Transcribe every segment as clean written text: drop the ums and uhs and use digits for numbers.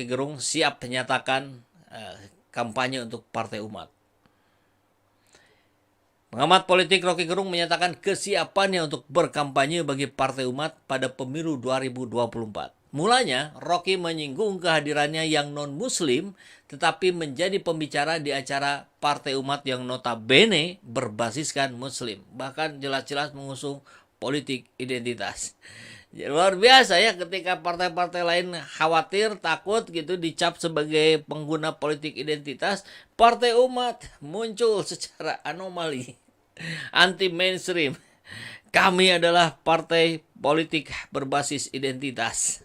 Rocky Gerung siap menyatakan kampanye untuk Partai Umat. Pengamat politik Rocky Gerung menyatakan kesiapannya untuk berkampanye bagi Partai Umat pada pemilu 2024. Mulanya, Rocky menyinggung kehadirannya yang non-muslim tetapi menjadi pembicara di acara Partai Umat yang notabene berbasiskan muslim. Bahkan jelas-jelas mengusung politik identitas. Luar biasa ya ketika partai-partai lain khawatir, takut gitu dicap sebagai pengguna politik identitas. Partai Umat muncul secara anomali. Anti mainstream. Kami adalah partai politik berbasis identitas.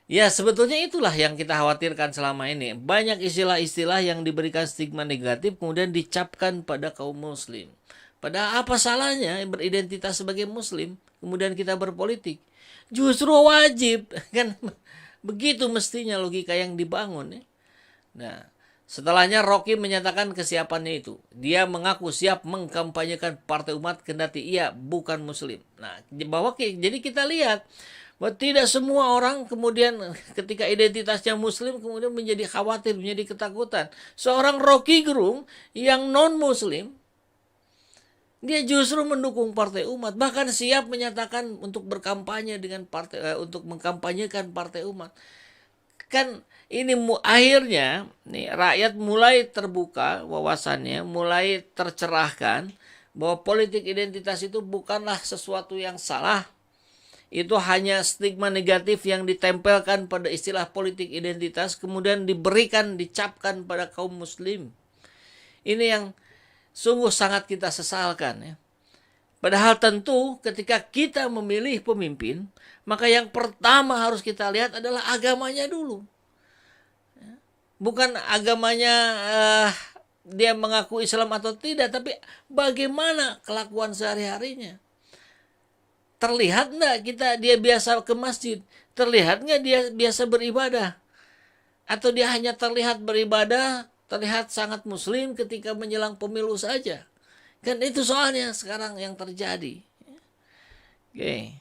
Ya sebetulnya itulah yang kita khawatirkan selama ini. Banyak istilah-istilah yang diberikan stigma negatif kemudian dicapkan pada kaum muslim. Padahal apa salahnya beridentitas sebagai muslim kemudian kita berpolitik? Justru wajib kan, begitu mestinya logika yang dibangun ya. Nah, setelahnya Rocky menyatakan kesiapannya itu. Dia mengaku siap mengkampanyekan Partai Umat kendati ia bukan muslim. Nah, jadi kita lihat bahwa tidak semua orang kemudian ketika identitasnya muslim kemudian menjadi khawatir, menjadi ketakutan. Seorang Rocky Gerung yang non-muslim, dia justru mendukung Partai Umat, bahkan siap menyatakan untuk berkampanye dengan untuk mengkampanyekan Partai Umat. Kan ini akhirnya nih rakyat mulai terbuka wawasannya, mulai tercerahkan bahwa politik identitas itu bukanlah sesuatu yang salah. Itu hanya stigma negatif yang ditempelkan pada istilah politik identitas kemudian diberikan, dicapkan pada kaum muslim. Ini yang sungguh sangat kita sesalkan ya. Padahal tentu ketika kita memilih pemimpin, maka yang pertama harus kita lihat adalah agamanya dulu. Bukan agamanya dia mengaku Islam atau tidak, tapi bagaimana kelakuan sehari-harinya. Terlihat enggak dia biasa ke masjid? Terlihat enggak dia biasa beribadah? Atau dia hanya terlihat beribadah, terlihat sangat muslim ketika menjelang pemilu saja? Kan itu soalnya sekarang yang terjadi. Oke.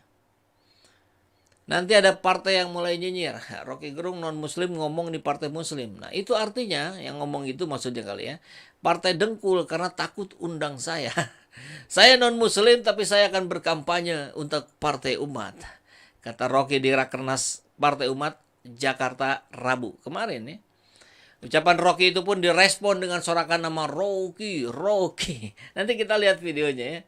Nanti ada partai yang mulai nyinyir. Rocky Gerung non-muslim ngomong di partai muslim. Nah itu artinya, yang ngomong itu maksudnya kali ya, partai dengkul karena takut undang saya. Saya non-muslim tapi saya akan berkampanye untuk Partai Umat. Kata Rocky di Rakernas Partai Umat Jakarta Rabu kemarin ya. Ucapan Rocky itu pun direspon dengan sorakan nama Rocky. Nanti kita lihat videonya ya.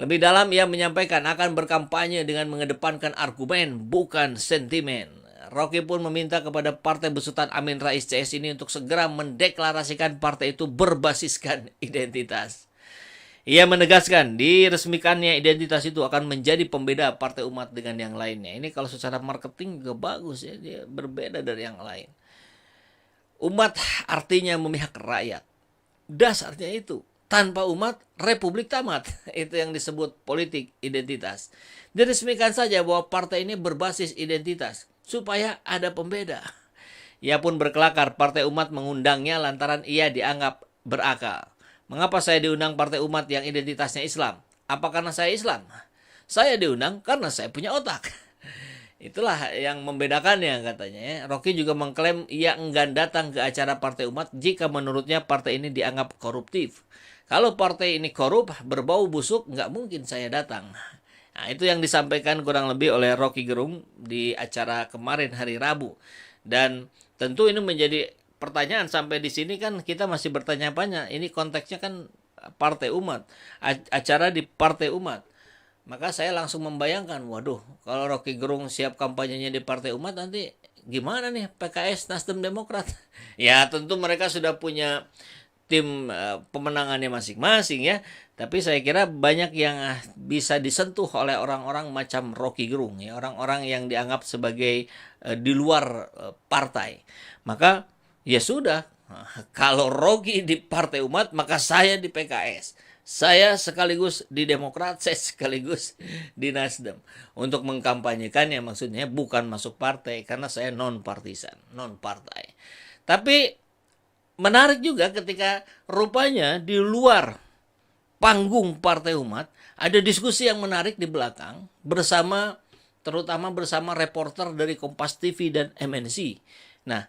Lebih dalam ia menyampaikan akan berkampanye dengan mengedepankan argumen bukan sentimen. Rocky pun meminta kepada partai besutan Amin Rais CS ini untuk segera mendeklarasikan partai itu berbasiskan identitas. Ia menegaskan diresmikannya identitas itu akan menjadi pembeda Partai Umat dengan yang lainnya. Ini kalau secara marketing juga bagus ya, dia berbeda dari yang lain. Umat artinya memihak rakyat. Dasarnya itu. Tanpa umat, republik tamat. Itu yang disebut politik identitas. Diresmikan saja bahwa partai ini berbasis identitas. Supaya ada pembeda. Ia pun berkelakar Partai Umat mengundangnya lantaran ia dianggap berakal. Mengapa saya diundang Partai Umat yang identitasnya Islam? Apa karena saya Islam? Saya diundang karena saya punya otak. Itulah yang membedakannya katanya ya. Rocky juga mengklaim ia enggan datang ke acara Partai Umat jika menurutnya partai ini dianggap koruptif. Kalau partai ini korup, berbau busuk, nggak mungkin saya datang. Nah, itu yang disampaikan kurang lebih oleh Rocky Gerung di acara kemarin hari Rabu. Dan tentu ini menjadi pertanyaan sampai di sini kan kita masih bertanya-tanya. Ini konteksnya kan Partai Umat, acara di Partai Umat. Maka saya langsung membayangkan, waduh, kalau Rocky Gerung siap kampanyenya di Partai Umat nanti gimana nih PKS, Nasdem, Demokrat? Ya tentu mereka sudah punya tim pemenangannya masing-masing ya. Tapi saya kira banyak yang bisa disentuh oleh orang-orang macam Rocky Gerung ya, orang-orang yang dianggap sebagai di luar partai. Maka ya sudah, kalau Rocky di Partai Umat maka saya di PKS. Saya sekaligus di Demokrat, saya sekaligus di Nasdem. Untuk mengkampanyekannya maksudnya bukan masuk partai karena saya non-partisan, non-partai. Tapi menarik juga ketika rupanya di luar panggung Partai Umat ada diskusi yang menarik di belakang bersama terutama bersama reporter dari Kompas TV dan MNC. Nah,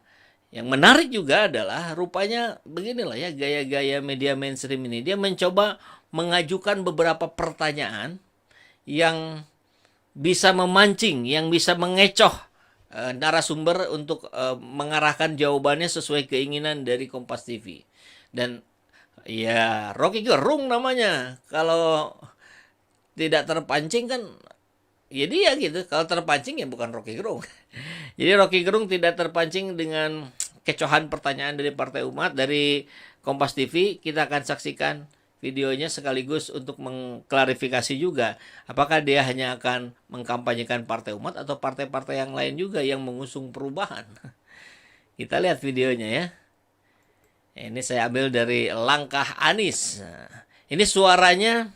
yang menarik juga adalah rupanya beginilah ya gaya-gaya media mainstream ini. Dia mencoba mengajukan beberapa pertanyaan yang bisa memancing, yang bisa mengecoh narasumber untuk mengarahkan jawabannya sesuai keinginan dari Kompas TV. Dan ya Rocky Gerung namanya. Kalau tidak terpancing kan ya dia gitu. Kalau terpancing ya bukan Rocky Gerung. Jadi Rocky Gerung tidak terpancing dengan kecohan pertanyaan dari Partai Umat dari Kompas TV. Kita akan saksikan videonya sekaligus untuk mengklarifikasi juga apakah dia hanya akan mengkampanyekan Partai Umat atau partai-partai yang lain juga yang mengusung perubahan. Kita lihat videonya ya. Ini saya ambil dari Langkah Anies. Nah, ini suaranya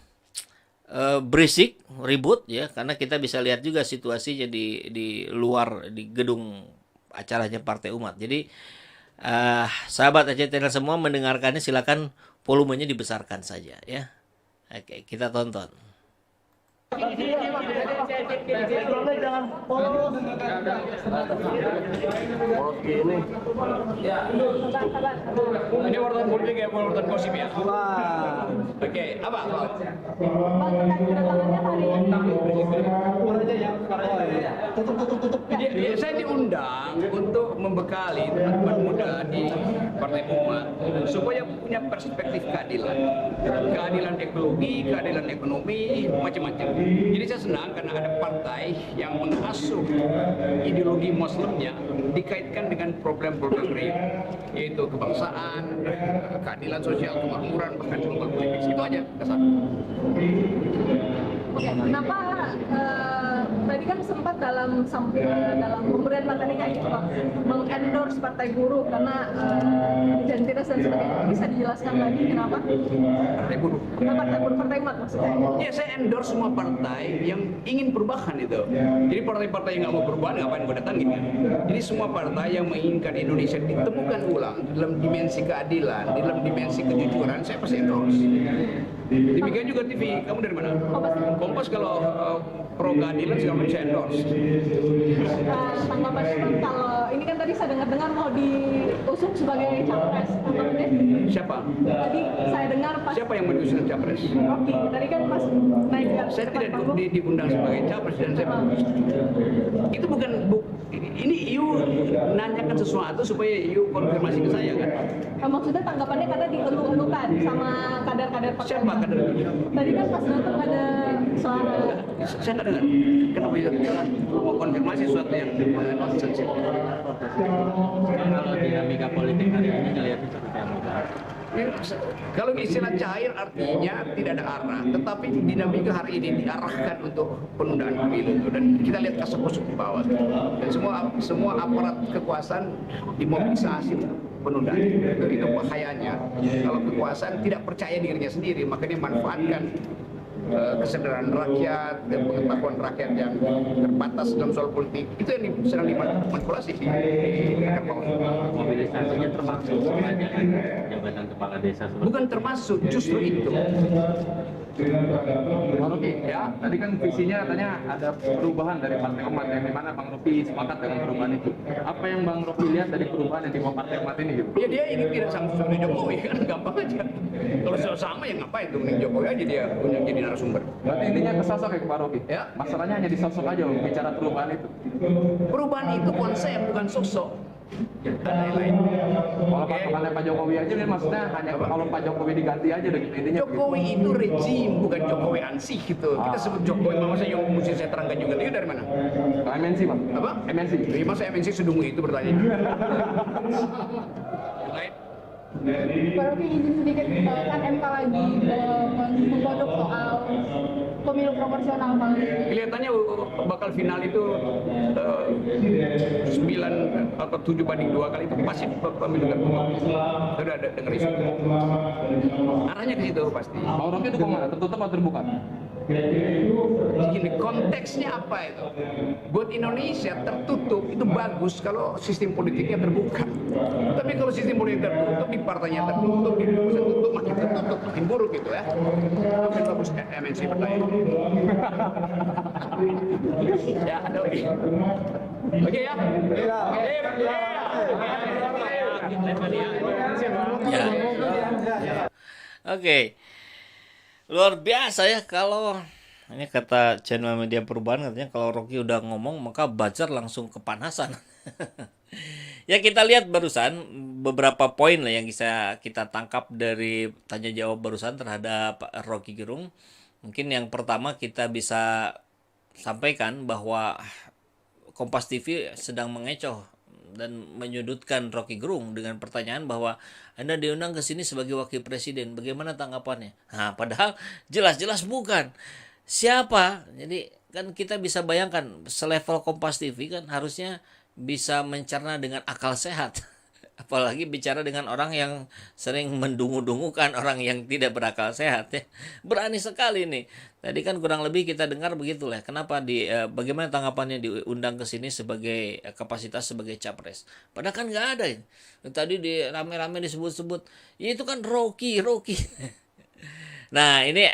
berisik, ribut ya, karena kita bisa lihat juga situasinya di luar di gedung acaranya Partai Umat. Jadi sahabat Aceh Channel semua mendengarkannya silakan volumenya dibesarkan saja ya. Oke, kita tonton. Ini wartawan politik ya, wartawan gosip ya. Oke, apa? Saya diundang untuk membekali teman-teman muda di Partai Umat supaya punya perspektif keadilan, keadilan ekologi, keadilan ekonomi, macam-macam. Jadi saya senang karena ada partai yang mengasuh ideologi Muslimnya dikaitkan dengan problem-problem real, yaitu kebangsaan, keadilan sosial, kemakmuran, bahkan global politik. Itu aja kesan. Oke, kenapa tadi kan sempat dalam pemberian materi kayak gitu Pak, mengendorse Partai Buruh karena identitas dan sebagainya. Bisa dijelaskan lagi kenapa? Partai Buruh. Kenapa Partai Buruh, Partai Umat maksudnya? Ya, saya endorse semua partai yang ingin perubahan itu. Jadi partai-partai yang nggak mau perubahan ngapain gue datangin kan? Jadi semua partai yang menginginkan Indonesia ditemukan ulang dalam dimensi keadilan, dalam dimensi kejujuran, saya pasti endorse. Demikian juga TV. Kamu dari mana? Kompas kalau pro keadilan segala macam saya endorse. Tanggapan kalau ini kan tadi saya dengar mau diusung sebagai capres, tanggapannya? Siapa? Tadi saya dengar pas Siapa yang mau diusung capres? Rocky, tadi kan pas naik ke Saya depan tidak panggung. diundang sebagai capres dan saya itu bukan ini you nanyakan sesuatu supaya you konfirmasi ke saya kan? Maksudnya tanggapannya karena dielung-elungkan sama kader-kader partai. Siapa kader? Tadi kan pas datang ada suara. Saya nggak dengar. Kenapa ya? Mau konfirmasi sesuatu yang nonsense. Kalau dinamika politik hari ini ngelihatnya seperti apa? Kalau istilah cair artinya tidak ada arah, tetapi dinamika hari ini diarahkan untuk penundaan pemilu dan kita lihat kasus-kasus di bawah dan semua aparat kekuasaan dimobilisasi untuk penundaan. Itu bahayanya. Kalau kekuasaan tidak percaya dirinya sendiri, makanya manfaatkan kesadaran rakyat dan pengetahuan rakyat yang terbatas dalam soal politik itu yang sedang dimanipulasi di negara bawah. Mobilisasinya termasuk sebanyak jabatan kepala desa seperti Bukan termasuk, justru itu. Bang Rocky, ya, tadi kan visinya katanya ada perubahan dari Partai Umat yang dimana Bang Rocky sepakat dengan perubahan itu. Apa yang Bang Rocky lihat dari perubahan yang dibawa Partai Umat ini gitu? Ya dia ingin tidak sama seperti Jokowi kan gampang aja. Kalau sama ya ngapain tuh mending Jokowi aja dia punya jadi narasumber. Berarti intinya ke sosok ya Pak Rocky? Ya. Masalahnya hanya di sosok aja bicara perubahan itu. Perubahan itu konsep bukan sosok. Ada yang lain. Kalau Oke. patokannya Pak Jokowi aja ini maksudnya hanya kalau Pak Jokowi diganti aja udah gitu intinya. Jokowi itu rezim bukan Jokowi ansih gitu. Kita sebut Jokowi, masa yang mesti saya terangkan juga. Itu dari mana? MNC Bang. Apa? MNC. Iya, masa MNC sedungu itu bertanya. Yang lain? Pak Rocky izin sedikit, kan MK lagi menggodok soal pemilu proporsional Bang. Kelihatannya bakal final itu 9 atau 7 banding 2 kali itu pasti pemilu tertutup. Sudah dengar isu. Arahnya ke situ pasti. Bang Rocky itu kemana? Tertutup atau terbuka? Ini konteksnya apa itu? Buat Indonesia tertutup itu bagus kalau sistem politiknya terbuka. Tapi kalau sistem politik tertutup, di partainya tertutup, di pusat tertutup, makin tertutup, makin buruk gitu ya. Makin bagus MNC percaya. Ya, ada lagi. Oke ya. Oke. Luar biasa ya kalau ini kata channel media perubahan, katanya kalau Rocky udah ngomong maka buzzer langsung kepanasan. Ya kita lihat barusan beberapa poin lah yang bisa kita tangkap dari tanya jawab barusan terhadap Rocky Gerung. Mungkin yang pertama kita bisa sampaikan bahwa Kompas TV sedang mengecoh dan menyudutkan Rocky Gerung dengan pertanyaan bahwa Anda diundang ke sini sebagai wakil presiden, bagaimana tanggapannya? Nah, padahal jelas-jelas bukan. Siapa? Jadi kan kita bisa bayangkan selevel Kompas TV kan harusnya bisa mencerna dengan akal sehat. Apalagi bicara dengan orang yang sering mendungu-dungukan orang yang tidak berakal sehat ya. Berani sekali nih. Tadi kan kurang lebih kita dengar begitulah. Kenapa bagaimana tanggapannya diundang ke sini sebagai kapasitas sebagai capres. Padahal kan nggak ada. Tadi rame-rame disebut-sebut. Ya itu kan Rocky. Nah, ini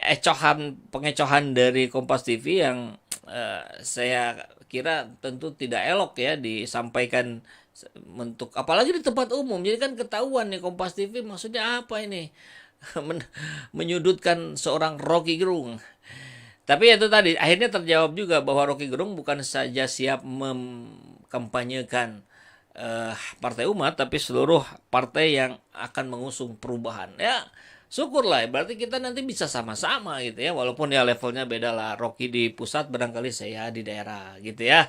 pengecohan dari Kompas TV yang saya kira tentu tidak elok ya disampaikan untuk apalagi di tempat umum. Jadi kan ketahuan nih Kompas TV maksudnya apa ini? Menyudutkan seorang Rocky Gerung. Tapi itu tadi akhirnya terjawab juga bahwa Rocky Gerung bukan saja siap mengkampanyekan Partai Umat, tapi seluruh partai yang akan mengusung perubahan. Ya, syukurlah, berarti kita nanti bisa sama-sama gitu ya, walaupun ya levelnya beda lah. Rocky di pusat, barangkali saya di daerah gitu ya.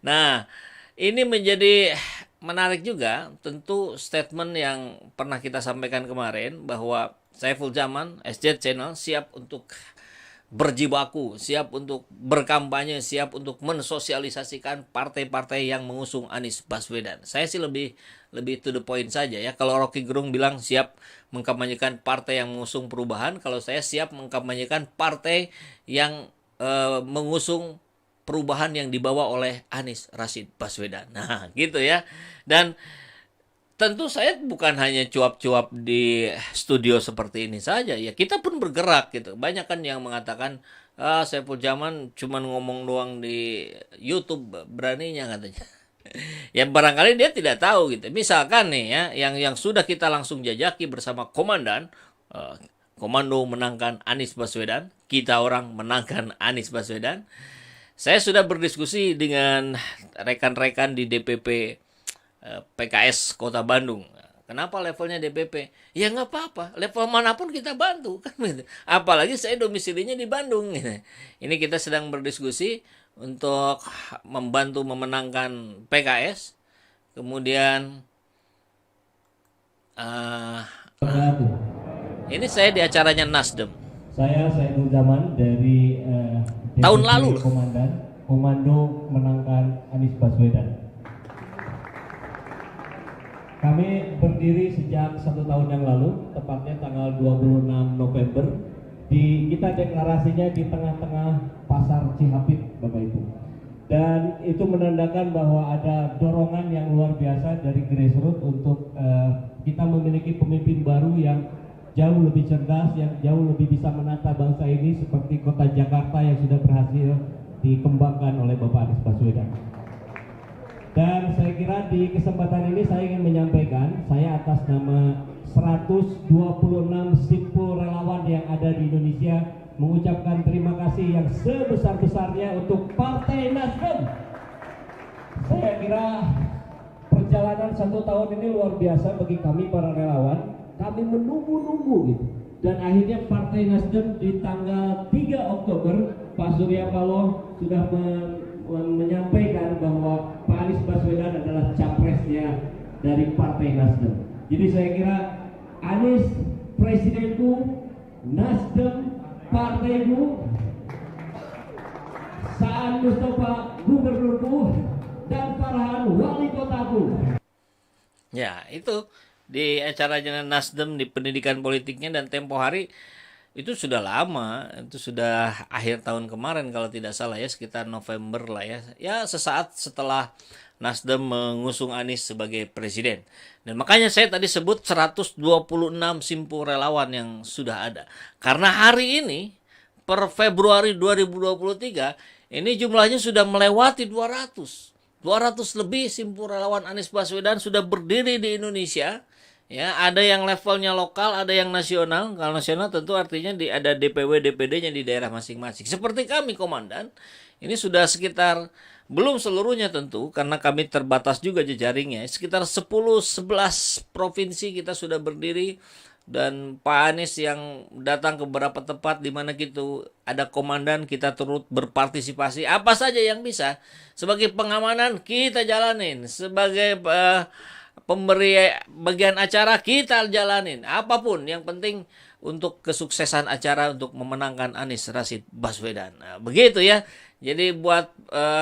Nah, ini menjadi menarik juga, tentu statement yang pernah kita sampaikan kemarin bahwa Saiful Zaman, SJ Channel siap untuk berjibaku, siap untuk berkampanye, siap untuk mensosialisasikan partai-partai yang mengusung Anies Baswedan. Saya sih lebih to the point saja ya. Kalau Rocky Gerung bilang siap mengkampanyekan partai yang mengusung perubahan, kalau saya siap mengkampanyekan partai yang mengusung perubahan yang dibawa oleh Anies Rashid Baswedan. Nah, gitu ya. Dan tentu saya bukan hanya cuap-cuap di studio seperti ini saja. Ya, kita pun bergerak gitu. Banyak kan yang mengatakan, Saiful Zaman cuma ngomong doang di YouTube, beraninya katanya. Ya barangkali dia tidak tahu gitu. Misalkan nih ya, yang sudah kita langsung jajaki bersama komandan, komando menangkan Anies Baswedan, kita orang menangkan Anies Baswedan. Saya sudah berdiskusi dengan rekan-rekan di DPP PKS Kota Bandung. Kenapa levelnya DPP? Ya nggak apa-apa, level manapun kita bantu kan gitu. Apalagi saya domisilinya di Bandung. Ini kita sedang berdiskusi untuk membantu memenangkan PKS. Kemudian ini saya di acaranya Nasdem. Saya Saiful Zaman dari Tahun lalu. Komando menangkan Anies Baswedan. Kami berdiri sejak 1 tahun yang lalu, tepatnya tanggal 26 November. Kita deklarasinya di tengah-tengah pasar Cihapit, Bapak Ibu. Dan itu menandakan bahwa ada dorongan yang luar biasa dari grassroots untuk kita memiliki pemimpin baru yang jauh lebih cerdas, yang jauh lebih bisa menata bangsa ini seperti kota Jakarta yang sudah berhasil dikembangkan oleh Bapak Anies Baswedan. Dan saya kira di kesempatan ini saya ingin menyampaikan, saya atas nama 126 simpul relawan yang ada di Indonesia mengucapkan terima kasih yang sebesar-besarnya untuk Partai Nasdem. Saya kira perjalanan 1 tahun ini luar biasa bagi kami para relawan. Kami menunggu-nunggu gitu. Dan akhirnya Partai Nasdem di tanggal 3 Oktober Pak Surya Paloh sudah menyampaikan bahwa Pak Anies Baswedan adalah capresnya dari Partai Nasdem. Jadi saya kira Anies presidenku, Nasdem partaiku, Saan Mustafa gubernurku, dan Farhan wali kotaku. Ya, itu di acaranya Nasdem di pendidikan politiknya, dan tempo hari Itu sudah lama, itu sudah akhir tahun kemarin kalau tidak salah ya, sekitar November lah ya. Ya sesaat setelah Nasdem mengusung Anies sebagai presiden. Dan makanya saya tadi sebut 126 simpul relawan yang sudah ada. Karena hari ini per Februari 2023 ini jumlahnya sudah melewati 200. 200 lebih simpul relawan Anies Baswedan sudah berdiri di Indonesia. Ya, ada yang levelnya lokal, ada yang nasional. Kalau nasional tentu artinya ada DPW DPD-nya di daerah masing-masing. Seperti kami komandan, ini sudah sekitar, belum seluruhnya tentu karena kami terbatas juga jejaringnya. Sekitar 10-11 provinsi kita sudah berdiri, dan Pak Anies yang datang ke beberapa tempat di mana gitu ada komandan, kita turut berpartisipasi apa saja yang bisa. Sebagai pengamanan kita jalanin, sebagai pemberi bagian acara kita jalanin, apapun yang penting untuk kesuksesan acara untuk memenangkan Anies Rashid Baswedan. Nah, begitu ya. Jadi buat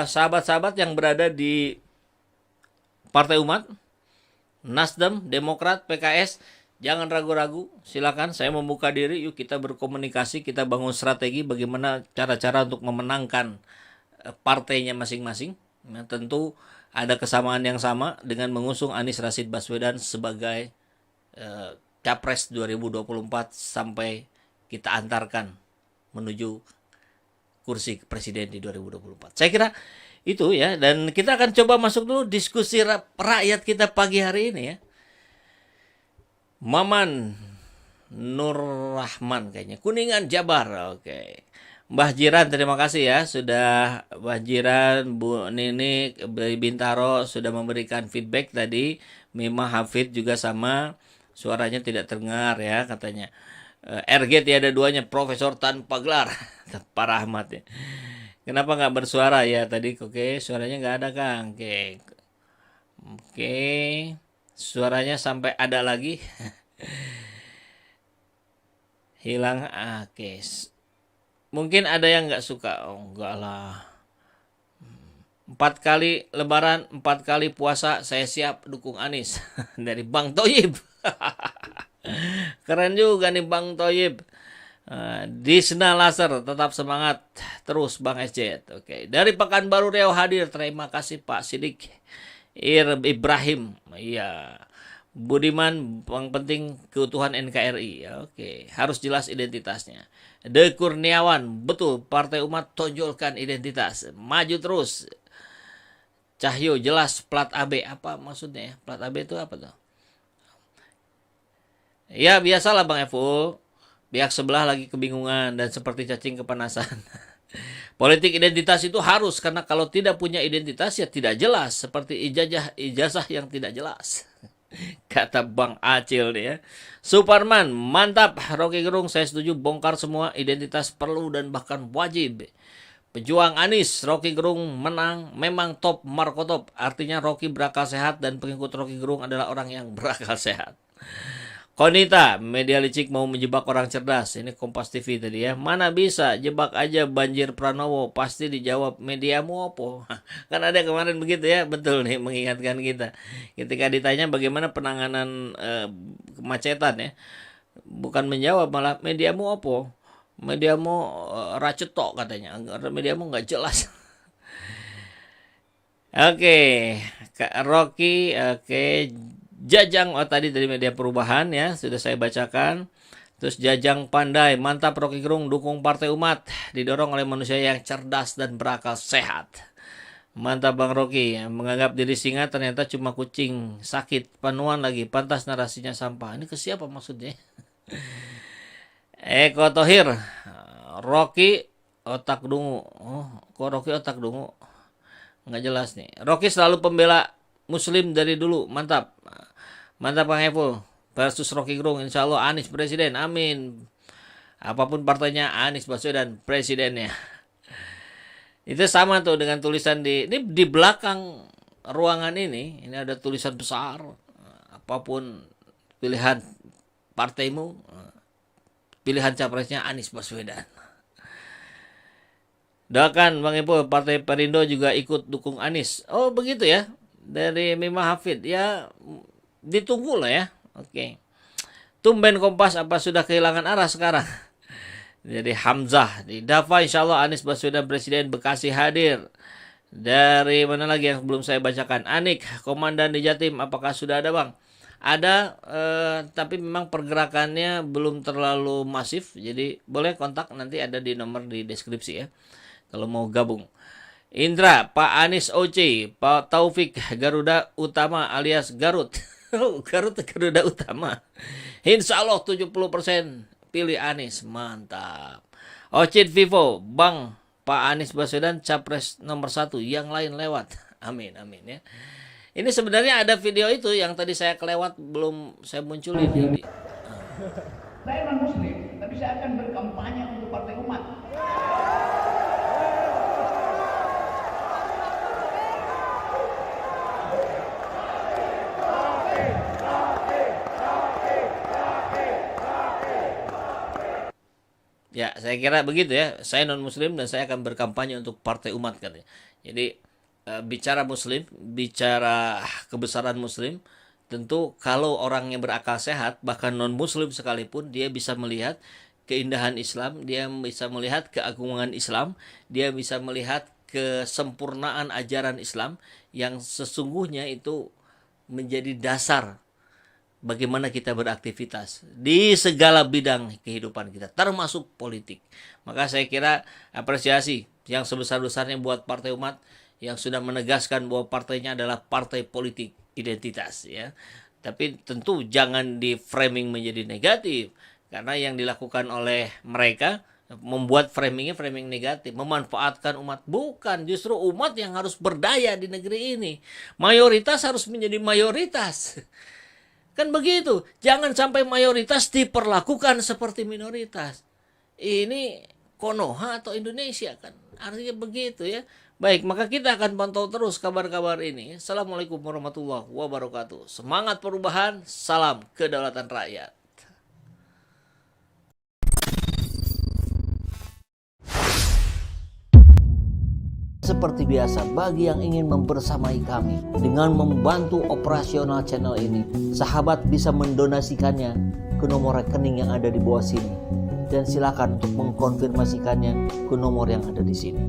sahabat-sahabat yang berada di Partai Umat, Nasdem, Demokrat, PKS, jangan ragu-ragu, silakan saya membuka diri, yuk kita berkomunikasi, kita bangun strategi bagaimana cara-cara untuk memenangkan partainya masing-masing. Nah, tentu ada kesamaan yang sama dengan mengusung Anies Rashid Baswedan sebagai Capres 2024 sampai kita antarkan menuju kursi presiden di 2024. Saya kira itu ya, dan kita akan coba masuk dulu diskusi rakyat kita pagi hari ini ya. Maman Nur Rahman kayaknya, Kuningan, Jabar. Oke. Mbah Jiran, terima kasih ya sudah, Mbah Jiran, Bu Nini dari Bintaro sudah memberikan feedback tadi. Mima Hafid juga sama, suaranya tidak terdengar ya katanya. RG tiada duanya, profesor tanpa gelar. Pak Rahmat ya. Kenapa nggak bersuara ya tadi? Oke, suaranya nggak ada Kang. Oke. Suaranya sampai ada lagi. Hilang. Oke. Mungkin ada yang nggak suka. Oh, enggak lah. 4 kali lebaran, 4 kali puasa, saya siap dukung Anies. Dari Bang Toyib. Keren juga nih Bang Toyib. Disna Laser, tetap semangat terus Bang SJ. Oke. Dari Pekanbaru Riau hadir. Terima kasih Pak Sidik Ibrahim. Iya. Budiman, yang penting keutuhan NKRI. Oke, harus jelas identitasnya. De Kurniawan, betul, Partai Umat tonjolkan identitas, maju terus. Cahyo, jelas plat AB. Apa maksudnya ya? Plat AB itu apa tuh? Ya biasalah Bang Evo, pihak sebelah lagi kebingungan dan seperti cacing kepanasan. Politik identitas itu harus, karena kalau tidak punya identitas ya tidak jelas, seperti ijazah yang tidak jelas. Kata Bang Acil nih ya. Suparman, mantap. Rocky Gerung, saya setuju, bongkar semua identitas perlu dan bahkan wajib. Pejuang Anies, Rocky Gerung menang, memang top Marco top. Artinya Rocky berakal sehat dan pengikut Rocky Gerung adalah orang yang berakal sehat. Konita, media licik mau menjebak orang cerdas. Ini Kompas TV tadi ya. Mana bisa, jebak aja banjir Pranowo. Pasti dijawab, mediamu opo. Kan ada kemarin begitu ya. Betul nih, mengingatkan kita. Ketika ditanya bagaimana penanganan kemacetan ya. Bukan menjawab, malah mediamu opo. Mediamu racetok katanya. Mediamu nggak jelas. Oke. Rocky, oke. Jajang, oh tadi dari Media Perubahan ya, sudah saya bacakan. Terus Jajang Pandai, mantap Rocky Gerung, dukung Partai Umat, didorong oleh manusia yang cerdas dan berakal sehat. Mantap Bang Rocky, menganggap diri singa ternyata cuma kucing, sakit, panuan lagi, pantas narasinya sampah. Ini ke siapa maksudnya? Eko Tohir, Rocky otak dungu. Oh, kok Rocky otak dungu? Nggak jelas nih. Rocky selalu pembela Muslim dari dulu, mantap. Mantap Bang Evo versus Rocky Gerung, insya Allah Anies presiden, amin. Apapun partainya, Anies Baswedan presidennya. Itu sama tuh dengan tulisan ini di belakang ruangan ini ada tulisan besar. Apapun pilihan partaimu, pilihan capresnya Anies Baswedan. Doakan Bang Evo, Partai Perindo juga ikut dukung Anies. Oh begitu ya. Dari Mima Hafid ya, ditunggu lah ya. Oke. Tumben Kompas, apa sudah kehilangan arah sekarang? Jadi Hamzah di Dava, insya Allah Anies Baswedan Presiden Bekasi hadir. Dari mana lagi yang belum saya bacakan? Anik, Komandan di Jatim, apakah sudah ada Bang? Ada, tapi memang pergerakannya belum terlalu masif. Jadi boleh kontak, nanti ada di nomor di deskripsi ya, kalau mau gabung. Indra, Pak Anies OC, Pak Taufik Garuda Utama alias Garut. Garut Garuda Utama. Insya Allah 70% pilih Anies, mantap. Ocit Vivo, Bang, Pak Anies Baswedan capres nomor 1, yang lain lewat. Amin, amin ya. Ini sebenarnya ada video itu yang tadi saya kelewat, belum saya munculin ini. Saya non muslim, tapi saya akan berkampanye untuk partai umat. Ya, saya kira begitu ya. Saya non muslim dan saya akan berkampanye untuk partai umat katanya. Jadi bicara muslim, bicara kebesaran muslim, tentu kalau orang yang berakal sehat, bahkan non muslim sekalipun, dia bisa melihat keindahan Islam, dia bisa melihat keagungan Islam, dia bisa melihat kesempurnaan ajaran Islam yang sesungguhnya itu menjadi dasar bagaimana kita beraktivitas di segala bidang kehidupan kita, termasuk politik. Maka saya kira apresiasi yang sebesar-besarnya buat Partai Umat yang sudah menegaskan bahwa partainya adalah partai politik identitas ya. Tapi tentu jangan di framing menjadi negatif, karena yang dilakukan oleh mereka membuat framing negatif, memanfaatkan umat. Bukan, justru umat yang harus berdaya di negeri ini. Mayoritas harus menjadi mayoritas. Kan begitu, jangan sampai mayoritas diperlakukan seperti minoritas. Ini Konoha atau Indonesia kan, artinya begitu ya. Baik, maka kita akan pantau terus kabar-kabar ini. Assalamualaikum warahmatullahi wabarakatuh. Semangat perubahan, salam kedaulatan rakyat. Seperti biasa, bagi yang ingin membersamai kami dengan membantu operasional channel ini, sahabat bisa mendonasikannya ke nomor rekening yang ada di bawah sini. Dan silakan untuk mengkonfirmasikannya ke nomor yang ada di sini.